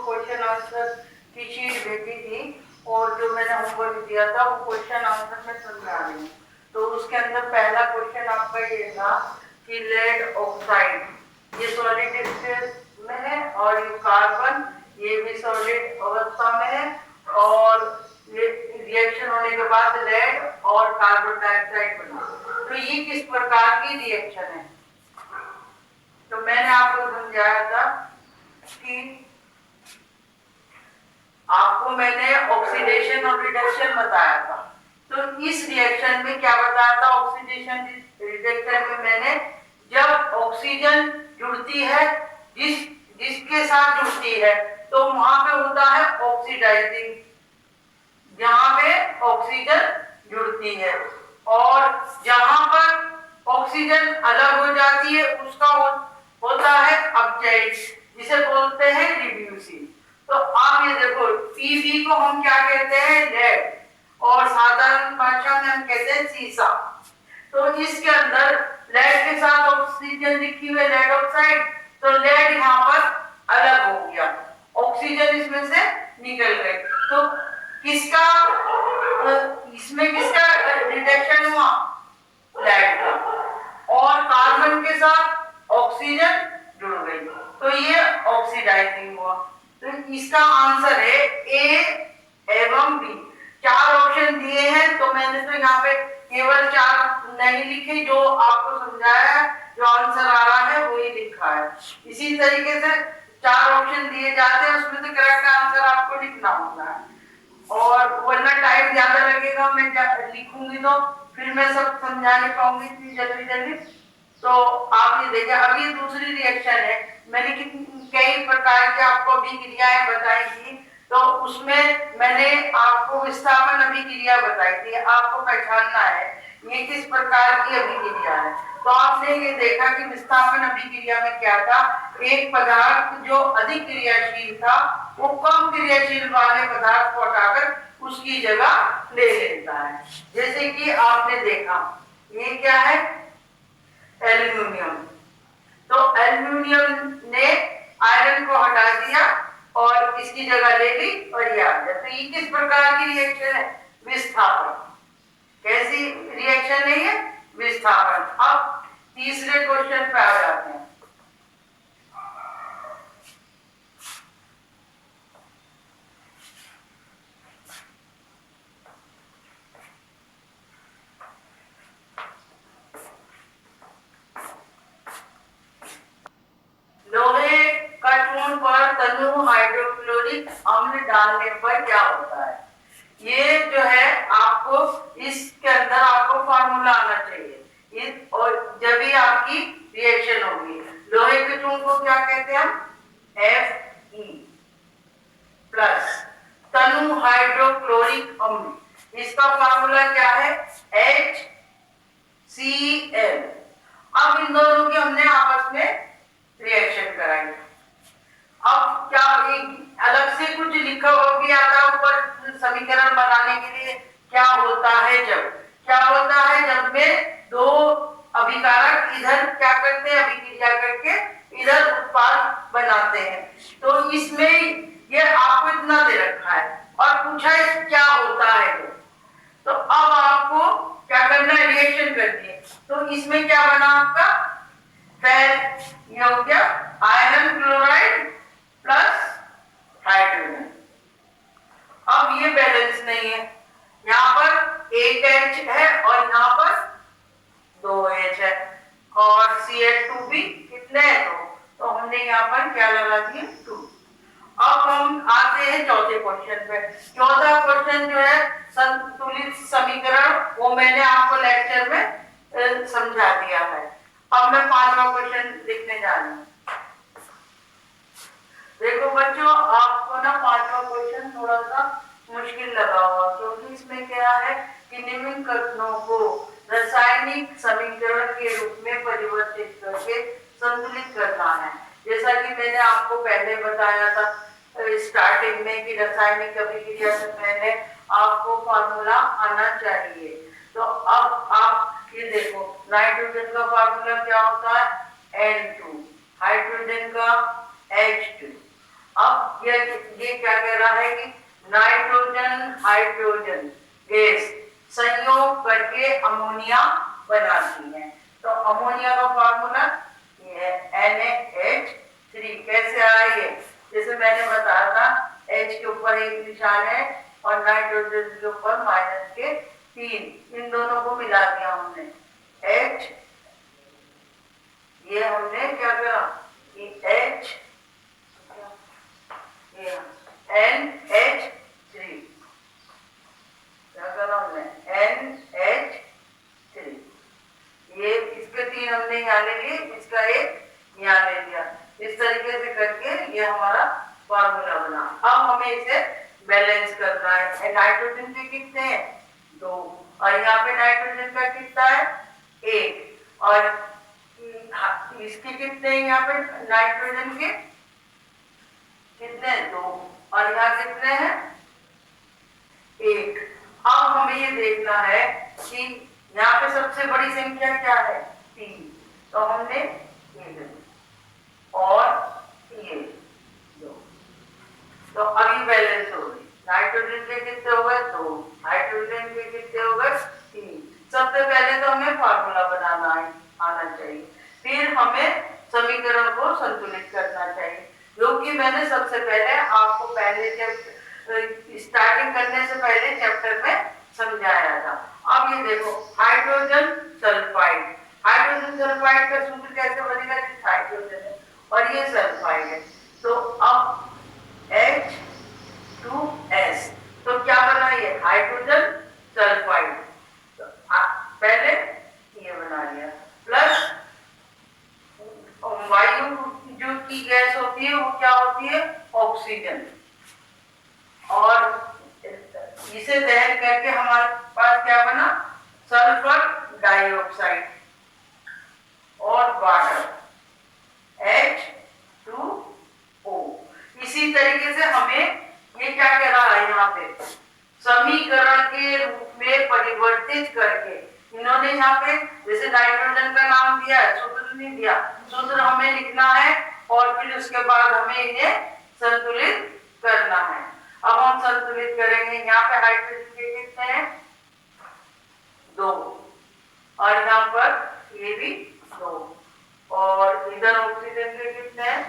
Question answer की sheet भेजी थी और जो मैंने होमवर्क दिया था वो क्वेश्चन आंसर में समझा रही हूँ। तो उसके अंदर पहला क्वेश्चन आपका ये था कि लेड ऑक्साइड ये सॉलिड स्टेट में है और ये कार्बन ये भी सॉलिड अवस्था में है और ये रिएक्शन होने के बाद लेड और कार्बन डाइऑक्साइड बना। तो ये किस प्रकार की रिएक्शन है? तो मैंने आपको समझाया था कि आपको मैंने ऑक्सीडेशन और रिडक्शन बताया था। तो इस रिएक्शन में क्या बताया था? ऑक्सीडेशन रिडक्शन में मैंने जब ऑक्सीजन जुड़ती है जिसके साथ जुड़ती है तो वहां पे होता है ऑक्सीडाइजिंग, जहां पे ऑक्सीजन जुड़ती है, और जहां पर ऑक्सीजन अलग हो जाती है उसका होता है अपचाइड, जिसे बोलते हैं रिड्यूसिंग। तो आप ये देखो पीबी को हम क्या कहते हैं? लेड, और साधारण भाषा में हम कहते हैं सीसा। तो इसके अंदर लेड के साथ ऑक्सीजन लिखी हुई लेड ऑक्साइड, तो लेड यहाँ पर अलग हो गया, ऑक्सीजन इसमें से निकल गई। तो किसका इसमें किसका रिडक्शन हुआ? लेड का, और कार्बन के साथ ऑक्सीजन जुड़ गई, तो ये ऑक्सीडाइजिंग हुआ। तो इसका आंसर है ए एवं बी। चार ऑप्शन दिए हैं तो मैंने तो यहाँ पे केवल चार नहीं लिखे, जो आपको समझाया है, जो आंसर आ रहा है वही लिखा है। इसी तरीके से चार ऑप्शन दिए जाते हैं, उसमें से करेक्ट आंसर आपको लिखना होता है, और वरना टाइम ज्यादा लगेगा, मैं लिखूंगी तो फिर मैं सब समझा नहीं पाऊंगी इतनी जल्दी जल्दी। तो आप ये देखिए, अब ये दूसरी रिएक्शन है। मैंने कई प्रकार की आपको अभिक्रियाएं बताई थी, तो उसमें मैंने आपको विस्थापन अभिक्रिया बताई थी। आपको पहचानना है ये किस प्रकार की अभिक्रिया है। तो आपने ये देखा कि विस्थापन अभिक्रिया में क्या था? एक पदार्थ जो अधिक क्रियाशील था वो कम क्रियाशील वाले पदार्थ को हटाकर उसकी जगह ले लेता है। जैसे कि आपने देखा ये क्या है? एल्यूमिनियम। तो एल्यूमिनियम ने आयरन को हटा दिया और इसकी जगह ले ली और ये आ गया। तो ये किस प्रकार की रिएक्शन है? विस्थापन। कैसी रिएक्शन है ये? विस्थापन। अब तीसरे क्वेश्चन पे आ जाते हैं। लोहे का चूर्ण पर तनु हाइड्रोक्लोरिक अम्ल डालने पर क्या होता है? ये जो है आपको इसके अंदर आपको फॉर्मूला आना चाहिए, और जब भी आपकी रिएक्शन होगी। लोहे के चूर्ण को क्या कहते हैं हम? Fe प्लस तनु हाइड्रोक्लोरिक अम्ल, इसका फॉर्मूला क्या है? HCl। अब इन दोनों की हमने आपस में रिएक्शन कराई। अब क्या एक अलग से कुछ लिखा हुआ भी आता है ऊपर समीकरण बनाने के लिए? क्या होता है जब में दो अभिकारक इधर क्या करते हैं? अभिक्रिया करके इधर उत्पाद बनाते हैं। तो इसमें ये आपको इतना दे रखा है और पूछा है क्या होता है वो। तो अब आपको क्या करना है? रिएक्शन करनी है। तो इसमें क्या बना आपका? फिर ये हो गया आयरन क्लोराइड प्लस हाइड्रोजन। अब ये बैलेंस नहीं है, यहाँ पर एक H है और यहाँ पर 2H है, और Cl2 भी कितने हैं? 2। तो हमने यहाँ पर क्या लगा दिया? 2। अब हम आते हैं चौथे क्वेश्चन पे। चौथा क्वेश्चन जो है संतुलित समीकरण, वो मैंने आपको लेक्चर में समझा दिया है। अब मैं पांचवा क्वेश्चन लिखने जा रही हूँ। देखो बच्चों, आपको ना पांचवा क्वेश्चन थोड़ा सा मुश्किल लगा होगा, क्योंकि इसमें क्या है कि निम्न कथनों को रासायनिक समीकरण के रूप में परिवर्तित करके संतुलित करना है। जैसा कि मैंने आपको पहले बताया था स्टार्टिंग में कि रासायनिक अभिक्रिया से पहले आपको फॉर्मूला आना चाहिए। तो अब आप ये देखो, नाइट्रोजन का फॉर्मूला क्या होता है? N2, हाइड्रोजन का H2। अब ये क्या कह रहा है कि नाइट्रोजन हाइड्रोजन गैस संयोग करके अमोनिया बनाती है। तो अमोनिया का फॉर्मूला ये है NaH3। कैसे आया ये? जैसे मैंने बताया था, H के ऊपर एक निशान है और नाइट्रोजन के ऊपर माइनस के 3, इन दोनों को मिला दिया हमने H। ये हमने क्या करा कि H ये NH3 क्या करा हमने NH3। ये इसके 3 हमने यहाँ ले लिए, इसका 1 यहाँ ले लिया। इस तरीके से करके ये हमारा फॉर्मूला बना। अब हमें इसे बैलेंस करना है। नाइट्रोजन के कितने हैं? 2 और यहाँ पे नाइट्रोजन का कितना है? 1 और इसके कितने हैं? यहाँ पे नाइट्रोजन के कितने? 2 और यहाँ कितने हैं? 1। अब हमें ये देखना है कि यहाँ पे सबसे बड़ी संख्या क्या है? 3। तो हमने ये और ये 2, तो अभी बैलेंस हो गई। नाइट्रोजन के कितने हो गए? 2। हाइड्रोजन के कितने हो गए? 3। सबसे पहले तो हमें फार्मूला बनाना आना चाहिए, फिर हमें समीकरण को संतुलित करना चाहिए, जो कि मैंने सबसे पहले आपको पहले जब स्टार्टिंग करने से पहले चैप्टर में समझाया था। अब ये देखो, हाइड्रोजन सल्फाइड। हाइड्रोजन सल्फाइड का सूत्र कैसे बनेगा? हाइड्रोजन है और ये सल्फाइड है, तो अब H2S, तो क्या बना ये? Hydrogen sulphide. तो पहले ये बना लिया, प्लस वायु जो की गैस होती है वो क्या होती है? ऑक्सीजन। और इसे दहन करके हमारे पास क्या बना? सल्फर डाइऑक्साइड और वाटर H2O। इसी तरीके से हमें ये क्या कह रहा है यहाँ पे? समीकरण के रूप में परिवर्तित करके इन्होंने यहाँ पे जैसे नाइट्रोजन का नाम दिया है, सूत्र नहीं दिया, सूत्र हमें लिखना है और फिर उसके बाद हमें इन्हें संतुलित करना है। अब हम संतुलित करेंगे। यहाँ पे हाइड्रोजन के कितने हैं? 2 और यहाँ पर ये भी 2 और इधर ऑक्सीजन के कितने हैं?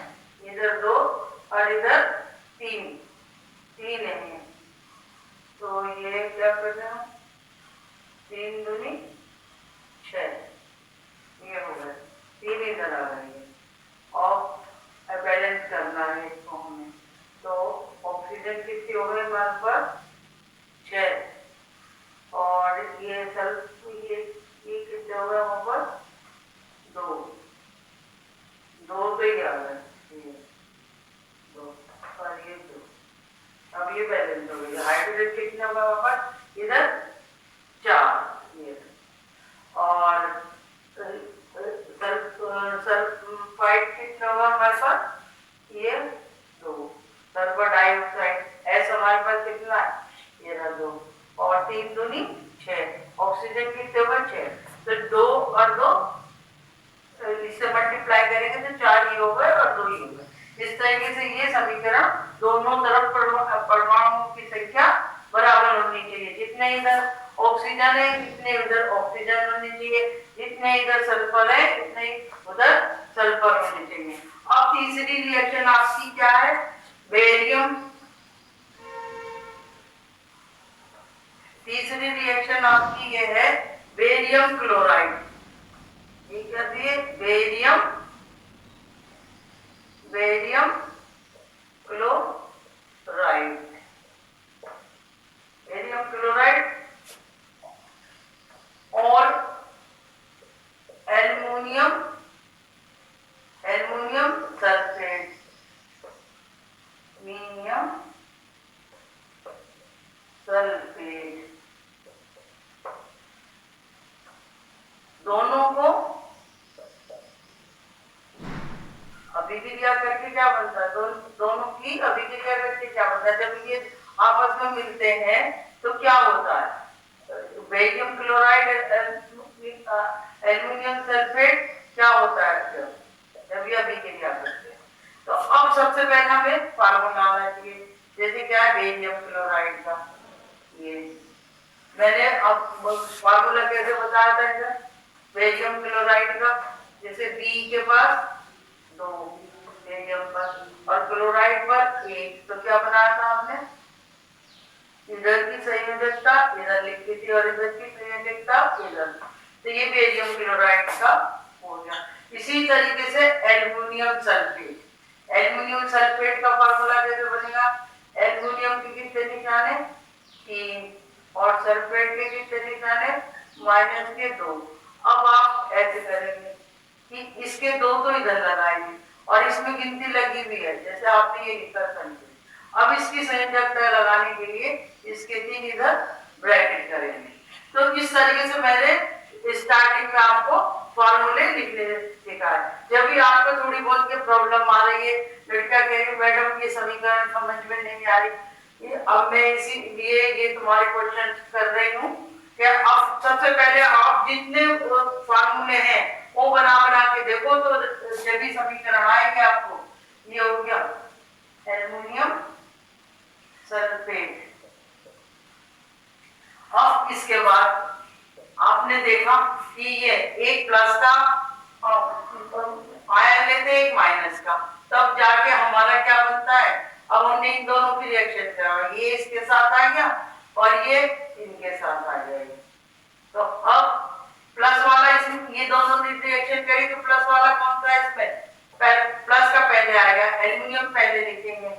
इधर 2 और इधर 3 है। तो ये क्या कर रहे हैं? 3 दूनी 6, ये हो गए 3 इधर आ गए और बैलेंस करना है इसको हमें। तो ऑक्सीजन कितनी हो गई हमारे पास? 6 और ये कितने हो गए हमारे पास? 2 पे ही आ गए 2 और ये 2। अब ये बैलेंस हो गई। हाइड्रोजन कितने होगा हमारे पास? इधर 4 ये और सल्फाइड कितना होगा हमारे पास? ये 2। सल्फर डाइऑक्साइड एस हमारे पास कितना है? ये रहा 2 और 3 दूनी 6। ऑक्सीजन कितने होगा? 6। तो 2 और 2 इससे मल्टीप्लाई करेंगे तो 4 ही हो गए और 2 ही हो गए। इस तरीके से ये समीकरण दोनों तरफ परमाणुओं की संख्या बराबर होनी चाहिए। जितने इधर ऑक्सीजन है जितने उधर ऑक्सीजन होनी चाहिए, जितने इधर सल्फर है उतने उधर सल्फर होने चाहिए। अब तीसरी रिएक्शन आपकी क्या है? बेरियम। तीसरी रिएक्शन आपकी ये है बेरियम क्लोराइड। ये कहती है बेरियम क्लोराइड। बेरियम क्लोराइड और एल्युमिनियम सल्फेट। एल्युमिनियम सल्फेट दोनों को अभिक्रिया करके क्या बनता है? दोनों की अभिक्रिया करके क्या बनता है? जब ये आपस में मिलते हैं तो क्या होता है? बेरियम क्लोराइड एल्युमिनियम सल्फेट क्या होता है जब ये अभिक्रिया करते हैं? तो अब सबसे पहले हमें फार्मूला आना चाहिए, जैसे क्या है बेरियम क्लोराइड का। ये मैंने अब फार्मूला कैसे बताया था इधर बेरियम क्लोराइड का, जैसे बी के पास 2 बेरियम पर और क्लोराइड पर 1, तो क्या बनाया था हमने, इधर की संयोजकता इधर लिखी थी और इधर की संयोजकता इधर, तो ये बेरियम क्लोराइड का हो गया। इसी तरीके से एल्युमिनियम सल्फेट, एल्युमिनियम सल्फेट का फार्मूला कैसे बनेगा, एल्युमिनियम के कितने निशान है 3 और सल्फेट के कितने निशान है -2। अब आप ऐसे करेंगे कि इसके 2 तो इधर लगाएंगे और इसमें गिनती लगी हुई है, जैसे आपने ये लिखा संख्या। अब इसकी संयोजकता लगाने के लिए इसके 3 इधर ब्रैकेट करेंगे। तो इस तरीके से मैंने स्टार्टिंग में आपको फॉर्मूले लिखने सिखाए। जब भी आपको थोड़ी बहुत की प्रॉब्लम आ रही है, लड़का कह रही मैडम ये समीकरण समझ में नहीं आ रही, अब मैं इसीलिए ये तुम्हारे क्वेश्चन कर रही हूँ कि अब सबसे पहले आप जितने फॉर्मूले हैं वो बना के देखो, तो जब भी समीकरण आएंगे आपको ये हो गया एल्युमिनियम सल्फेट। अब इसके बाद आपने देखा कि ये एक प्लस का आयन लेते हैं एक माइनस का, तब जाके हमारा क्या बनता है, अब हमने इन दोनों की रिएक्शन करा, ये इसके साथ आ गया और ये इनके साथ आ जाएगा। तो अब प्लस वाला इसमें ये दोनों ने रिएक्शन करी तो प्लस वाला कौन सा है इसमें, प्लस का पहले आएगा, एल्युमिनियम पहले लिखेंगे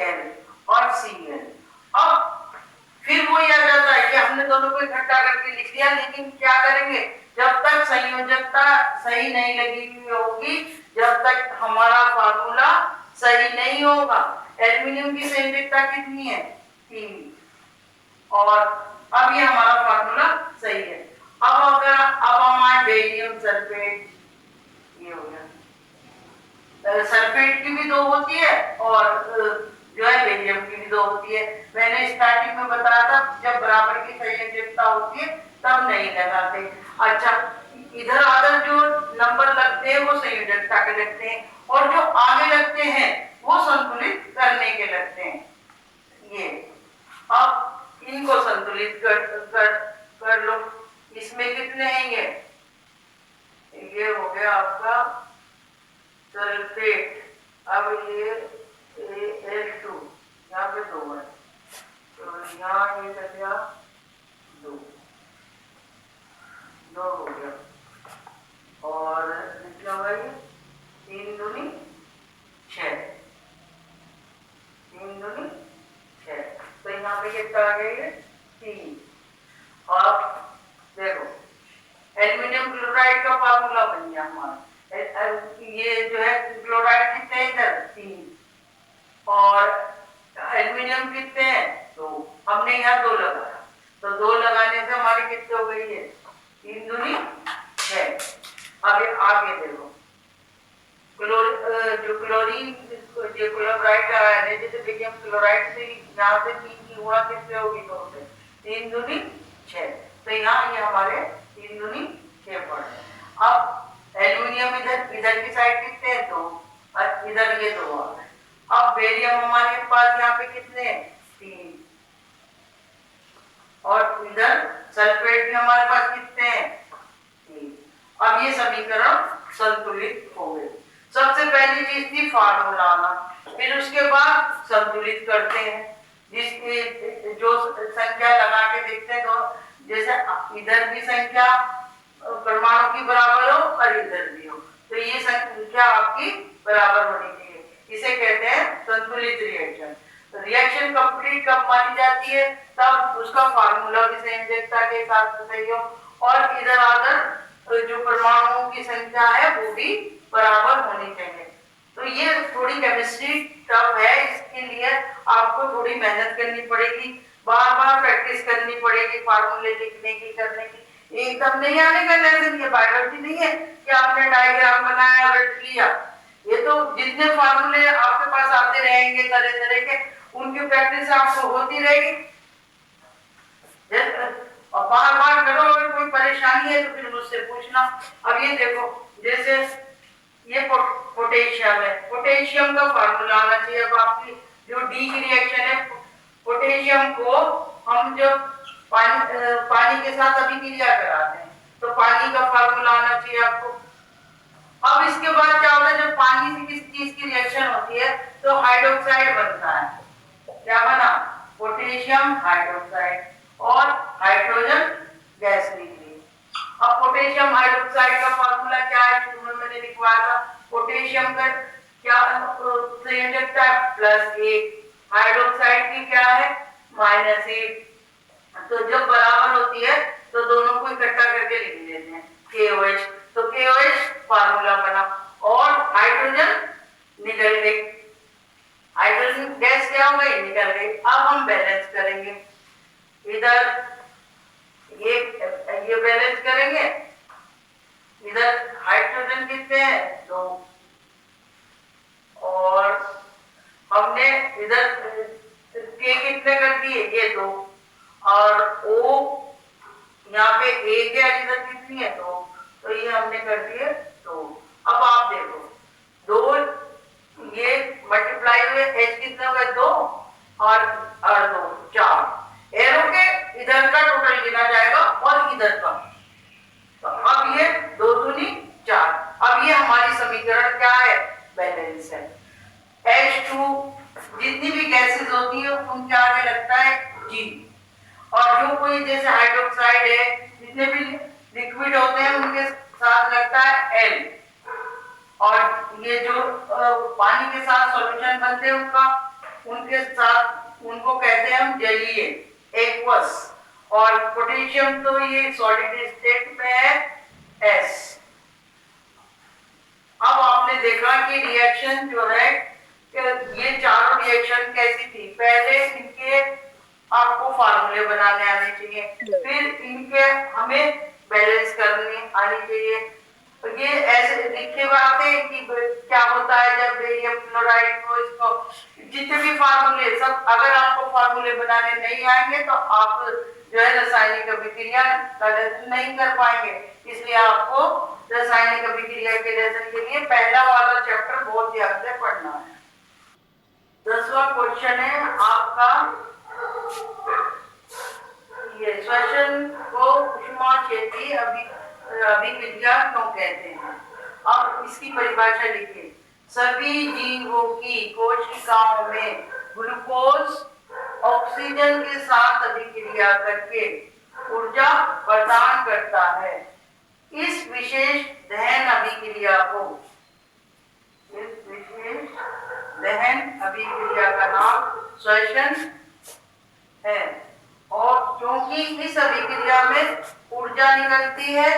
Al और Cl। अब फिर वो याद आता है कि हमने दोनों को इकट्ठा करके लिख दिया, लेकिन क्या करेंगे, जब तक संयोजकता सही नहीं लगी हुई होगी, जब तक हमारा फार्मूला सही नहीं होगा। एल्युमिनियम की संयोजकता कितनी है 3 और अब ये हमारा फार्मूला सही है। अब हम आए बेरियम सल्फेट, ये हो गया, सल्फेट की भी 2 होती है और जो है बेरियम की भी 2 होती है। मैंने स्टार्टिंग में बताया था जब बराबर की संयोजकता होती है तब नहीं लगाते। अच्छा, इधर आधर जो नंबर लगते हैं वो संयोजकता के लगते हैं और जो आगे लगते हैं वो संतुलित करने के लगते हैं। ये अब इनको संतुलित कर लो। इसमें कितने हैं ये हो गया आपका सल्फेट, अब ये Al2 यहाँ पे 2 है, तो यहाँ ये कर दिया 2 हो गया और कितना हुआ ये 3 दूनी 6, 3 दूनी 6, तो यहाँ पे कितना आ गया ये 3। और देखो एल्युमिनियम क्लोराइड का फार्मूला बन गया हमारा, ये जो है क्लोराइड कितने इधर 3 और एल्युमिनियम कितने हैं 2, हमने यहाँ 2 लगाया, तो 2 लगाने से हमारी कितने हो गई है 3 दूनी 6। अब आगे देखो जो क्लोरीन जो क्लोराइड का है, जैसे बेरियम क्लोराइड से यहाँ से 3 की गुणा कितने होगी 2 से, 3 दूनी 6, तो यहाँ ये हमारे 3 दूनी 6 पड़ रहे। अब एल्युमिनियम इधर की साइड कितने हैं 2 और इधर ये 2 आ गए। अब बेरियम हमारे पास यहाँ पे कितने हैं 3 और इधर सल्फेट भी हमारे पास कितने हैं 3। अब ये समीकरण संतुलित हो गए। सबसे पहली चीज थी फार्मूला आना, फिर उसके बाद संतुलित करते हैं, जिसकी जो संख्या लगा के देखते हैं, तो जैसे इधर भी संख्या परमाणु की बराबर हो और इधर भी हो, तो ये संख्या आपकी बराबर होनी चाहिए, इसे कहते हैं संतुलित रिएक्शन। रिएक्शन कंप्लीट कब मानी जाती है, तब उसका फार्मूला भी संयोजकता के हिसाब से सही हो और इधर आधर जो परमाणुओं की संख्या है वो भी बराबर होनी चाहिए। तो ये थोड़ी केमिस्ट्री टफ है, इसके लिए आपको थोड़ी मेहनत करनी पड़ेगी, बार बार प्रैक्टिस करनी पड़ेगी फार्मूले लिखने की करने की, एकदम नहीं आने का लेसन। ये बायोलॉजी नहीं है कि आपने डायग्राम बनाया रट लिया, ये तो जितने फार्मूले आपके पास आते रहेंगे तरह तरह के, उनकी प्रैक्टिस आपको होती रहेगी। और बार बार करो, अगर कोई परेशानी है तो फिर मुझसे पूछना। अब ये देखो, जैसे ये पोटेशियम है। पोटेशियम का फार्मूला आना चाहिए। अब आपकी जो डी की रिएक्शन है, पोटेशियम को हम जब पानी के साथ अभिक्रिया कराते हैं तो पानी का फार्मूला आना चाहिए आपको। अब इसके बाद क्या होता है, जब पानी से किस चीज की रिएक्शन होती है तो हाइड्रोक्साइड बनता है। क्या बना? पोटेशियम हाइड्रोक्साइड और हाइड्रोजन गैस निकली। अब पोटेशियम हाइड्रोक्साइड का फार्मूला क्या है? शुरू में मैंने लिखवाया था। पोटेशियम का क्या संयोजकता है? +1। हाइड्रोक्साइड की क्या है? -1। तो जब बराबर होती है तो दोनों को इकट्ठा करके लिख लेते हैं KOH। तो KOH फार्मूला बना और हाइड्रोजन निकल गई। हाइड्रोजन गैस क्या हो गई? निकल गई। अब हम बैलेंस करेंगे, इधर ये बैलेंस करेंगे। इधर हाइड्रोजन कितने हैं? 2 और हमने इधर के कितने कर दिए? ये 2 और O यहाँ पे 1 है, इधर कितनी है? 2। तो ये हमने कर दिए 2। अब आप देखो 2 ये मल्टीप्लाई हुए, H कितने हुए? 2 और 2 4। एरो के इधर का टोटल गिना जाएगा और इधर का। तो अब ये 2 दूनी 4। अब ये हमारी समीकरण क्या है? बैलेंस है। H2 जितनी भी गैसेस होती है उनके आगे लगता है G, और जो कोई जैसे हाइड्रोक्साइड है, जितने भी लिक्विड होते हैं उनके साथ लगता है L। और ये जो पानी के साथ सॉल्यूशन बनते हैं उनके साथ उनको कहते हैं हम जलीय, एक्वस। और पोटेशियम तो ये सॉलिड स्टेट में है, S। अब आपने देखा कि रिएक्शन जो है, ये चारों रिएक्शन कैसी थी। पहले इनके आपको फार्मूले बनाने आने चाहिए, फिर इनके हमें बैलेंस करनी आनी चाहिए। तो ये ऐसे लिखे बात है कि क्या होता है जब बेरियम क्लोराइड को, इसको जितने भी फार्मूले सब, अगर आपको फार्मूले बनाने नहीं आएंगे तो आप जो है रासायनिक अभिक्रिया नहीं कर पाएंगे। इसलिए आपको रासायनिक अभिक्रिया के लेसन के लिए पहला वाला चैप्टर बहुत ध्यान से पढ़ना है। 10वां क्वेश्चन है आपका, ये श्वसन को ऊष्माक्षेपी अभिक्रिया क्यों कहते हैं? अब इसकी परिभाषा लिखिए। सभी जीवों की कोशिकाओं में ग्लूकोज ऑक्सीजन के साथ अभिक्रिया करके ऊर्जा प्रदान करता है। इस विशेष दहन अभिक्रिया का नाम श्वसन है। और क्योंकि इस अभिक्रिया में ऊर्जा निकलती है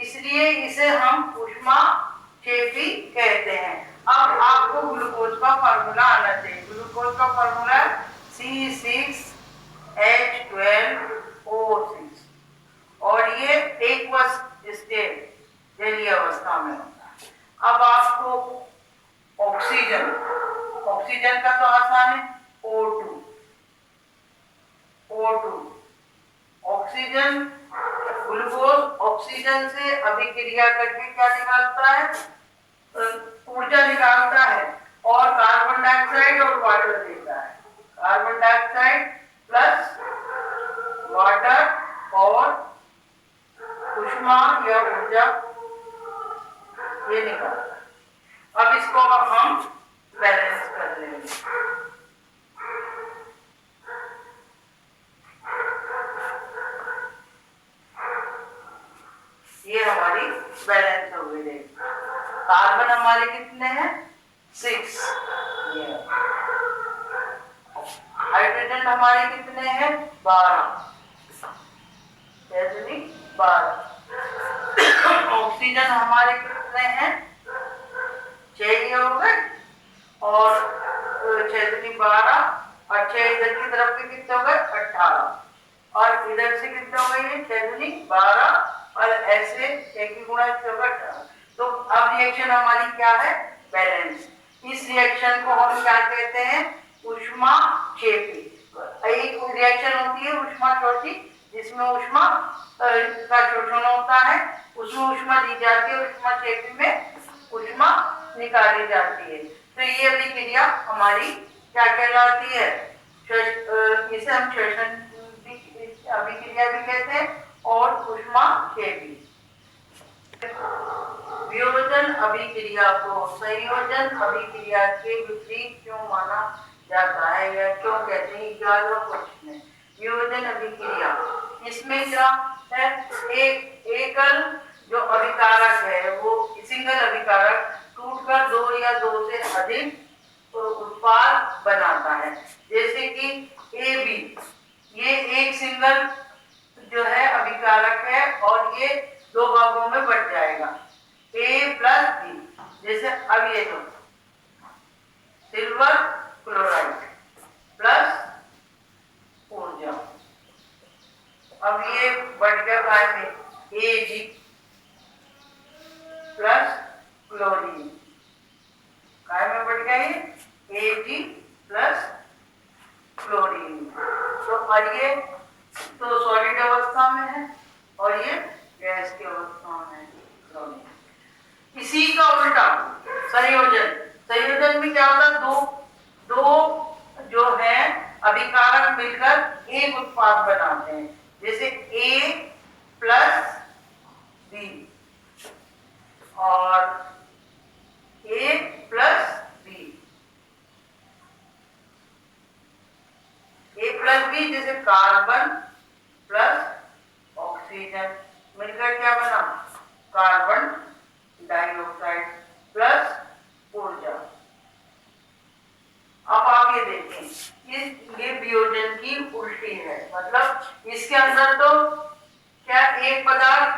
इसलिए इसे हम ऊष्माक्षेपी कहते हैं। अब आपको ग्लूकोज का फार्मूला आना चाहिए। ग्लूकोज का फार्मूला C6H12O6 और ये एक्वस स्टेट जलीय अवस्था में होता है। अब आपको ऑक्सीजन का तो आसान है, O2 ऑक्सीजन, ग्लूकोज ऑक्सीजन से अभिक्रिया करके क्या निकालता है? ऊर्जा निकालता है और कार्बन डाइऑक्साइड और वाटर देता है। कार्बन डाइऑक्साइड प्लस वाटर और ऊष्मा या ऊर्जा ये निकालता है। अब इसको हम बैलेंस कर लेंगे। ये हमारी बैलेंस हो गई। कार्बन हमारे कितने हैं? 6। हाइड्रोजन हमारे कितने हैं? 12। ऑक्सीजन हमारे कितने हैं? 6 हो गए और 6 12 और 6 इधर की तरफ के कितने हो गए? 18 और इधर से कितने हो गए? 6 12 और ऐसे 6 की गुणा 18। तो अब रिएक्शन हमारी क्या है? बैलेंस। इस रिएक्शन को हम क्या कहते हैं? ऊष्माक्षेपी। एक रिएक्शन होती है ऊष्माक्षेपी जिसमें ऊष्मा का शोषण होता है, उसमें ऊष्मा दी जाती है। ऊष्माक्षेपी में ऊष्मा निकाली जाती है। तो ये अभिक्रिया हमारी क्या कहलाती है? इसे हम श्वसन अभिक्रिया भी कहते हैं और ऊष्मा भी। वियोजन अभिक्रिया को संयोजन अभिक्रिया के विपरीत क्यों माना जाता है या क्यों कहते हैं? 11वां क्वेश्चन है वियोजन अभिक्रिया। इसमें क्या है? एक एकल जो अभिकारक है वो सिंगल अभिकारक टूटकर दो या दो से अधिक उत्पाद बनाता है। जैसे कि ए बी, ये एक सिंगल जो है अभिकारक है और ये दो भागों में बढ़ जाएगा, ए प्लस बी। जैसे अब ये दो सिल्वर क्लोराइड प्लस ऊर्जा, अब ये बढ़ गया काय में Ag प्लस क्लोरीन, काय में बढ़ गया ये Ag प्लस क्लोरीन। तो ये तो सॉलिड अवस्था में है और ये गैस की अवस्था में है क्लोरीन। इसी का उल्टा संयोजन, संयोजन में क्या होता है? दो जो है अभिकारक मिलकर एक उत्पाद बनाते हैं। जैसे A प्लस बी और A plus B, A plus B जैसे कार्बन प्लस ऑक्सीजन मिलकर क्या बना? कार्बन डाइऑक्साइड प्लस ऊर्जा। अब आप ये देखें, ये वियोजन की उल्टी है, मतलब इसके अंदर तो क्या एक पदार्थ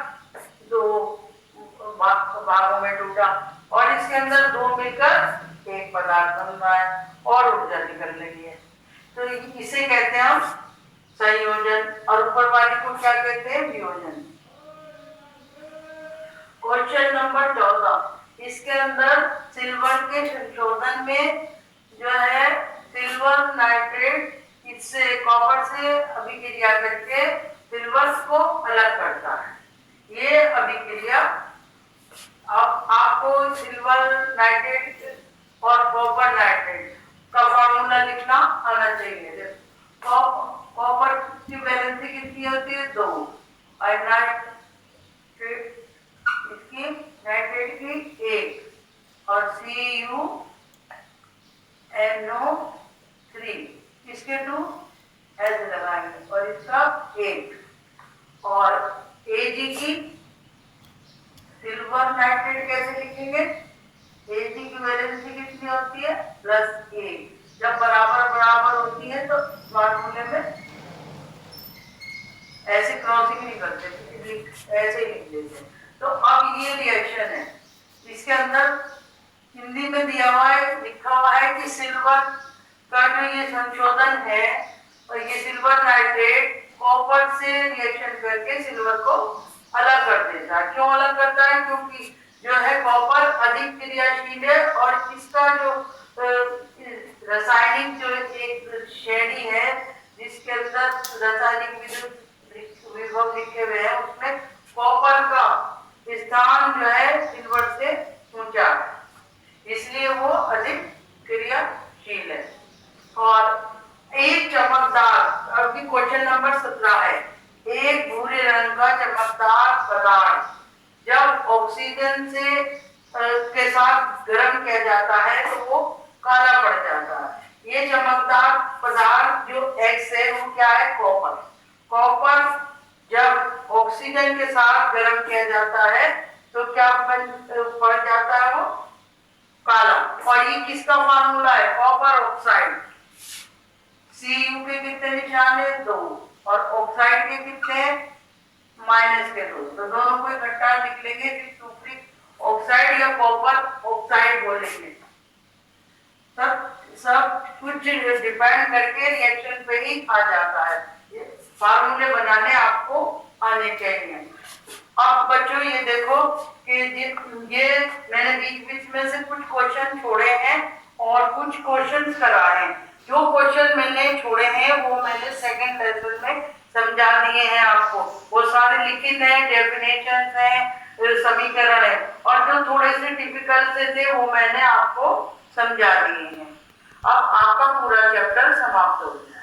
दो भागों में टूटा और इसके अंदर दो मिलकर एक पदार्थ बन रहा है और ऊर्जा निकल रही है। तो इसे कहते हैं हम संयोजन और ऊपर वाले को क्या कहते हैं? वियोजन। क्वेश्चन नंबर 14, इसके अंदर सिल्वर के संशोधन में जो है सिल्वर नाइट्रेट इससे कॉपर से अभिक्रिया करके सिल्वर को अलग करता है। ये अभिक्रिया अब आपको सिल्वर नाइट्रेट और कॉपर नाइट्रेट का फॉर्मूला लिखना आना चाहिए। कॉपर की वैलेंसी कितनी होती है? 2 और नाइट्रेट इसकी नाइट्रेट की 1 और CuNO3 इसके 2 ऐसे लगाएंगे और इसका 1 और Ag की सिल्वर नाइट्रेट कैसे लिखेंगे? Ag की वैलेंसी कितनी होती है? +1। जब बराबर बराबर होती है तो फॉर्मूले में ऐसे क्रॉसिंग नहीं करते, ऐसे ही लिख देते हैं। तो अब ये रिएक्शन है, इसके अंदर हिंदी में दिया हुआ है, लिखा हुआ है कि सिल्वर का जो ये संशोधन है और ये सिल्वर नाइट्रेट कॉपर से रिएक्शन करके सिल्वर को अलग कर देता है। क्यों अलग करता है? क्योंकि जो है कॉपर अधिक क्रियाशील है और इसका जो रासायनिक जो एक श्रेणी है जिसके अंदर रासायनिक विद्युत विभव लिखे हुए हैं उसमें कॉपर का स्थान जो है सिल्वर से ऊंचा है, इसलिए वो अधिक क्रियाशील है। और एक चमकदार, अभी क्वेश्चन नंबर 17 है, एक भूरे रंग का चमकदार पदार्थ जब ऑक्सीजन से के साथ गर्म किया जाता है तो वो काला पड़ जाता है। ये चमकदार पदार्थ जो X है वो क्या है? कॉपर। कॉपर जब ऑक्सीजन के साथ गर्म किया जाता है तो क्या पड़ जाता है? वो काला। और ये किसका फार्मूला है? Copper oxide. Cu के कितने निशान है? 2 और ऑक्साइड के कितने हैं? -2। तो दोनों को इकट्ठा लिख लेंगे, फिर सुपरिक ऑक्साइड या कॉपर ऑक्साइड बोलेंगे। सब कुछ डिपेंड करके रिएक्शन पे ही आ जाता है। ये फार्मूले बनाने आपको आने चाहिए। अब बच्चों ये देखो कि ये मैंने बीच में से कुछ क्वेश्चन छोड़े हैं और कुछ क्वेश्चन कराए हैं। जो क्वेश्चन मैंने छोड़े हैं वो मैंने सेकंड लेसन में समझा दिए हैं आपको। वो सारे लिखित हैं, डेफिनेशंस हैं, समीकरण है, और जो थोड़े से टिपिकल से थे वो मैंने आपको समझा दिए हैं। अब आपका पूरा चैप्टर समाप्त हो गया।